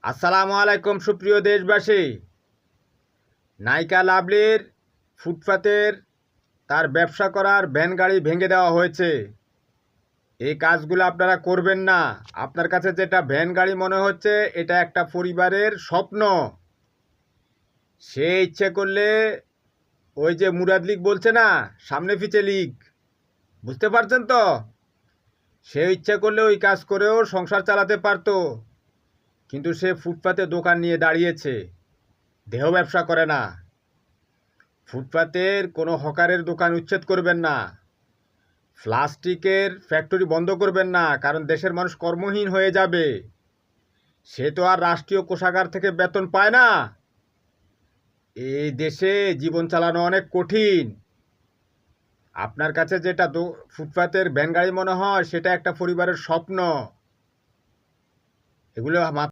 আসসালামু আলাইকুম সুপ্রিয় দেশবাসী। নায়িকা লাভলির ফুটপাতের তার ব্যবসা করার ভ্যান গাড়ি ভেঙে দেওয়া হয়েছে। এই কাজগুলো আপনারা করবেন না। আপনার কাছে যেটা ভ্যান গাড়ি মনে হচ্ছে, এটা একটা পরিবারের স্বপ্ন। সে ইচ্ছে করলে ওই যে মুরাদ লীগ বলছে না, সামনে পিছে লীগ, বুঝতে পারছেন তো? সে ইচ্ছে করলে ওই কাজ করেও সংসার চালাতে পারতো, কিন্তু সে ফুটপাতে দোকান নিয়ে দাঁড়িয়েছে, দেহ ব্যবসা করে না। ফুটপাতের কোনো হকারের দোকান উচ্ছেদ করবেন না, প্লাস্টিকের ফ্যাক্টরি বন্ধ করবেন না, কারণ দেশের মানুষ কর্মহীন হয়ে যাবে। সে তো আর রাষ্ট্রীয় কোষাগার থেকে বেতন পায় না। এই দেশে জীবন চালানো অনেক কঠিন। আপনার কাছে যেটা ফুটপাতের ভ্যান গাড়ি মনে হয়, সেটা একটা পরিবারের স্বপ্ন। এগুলো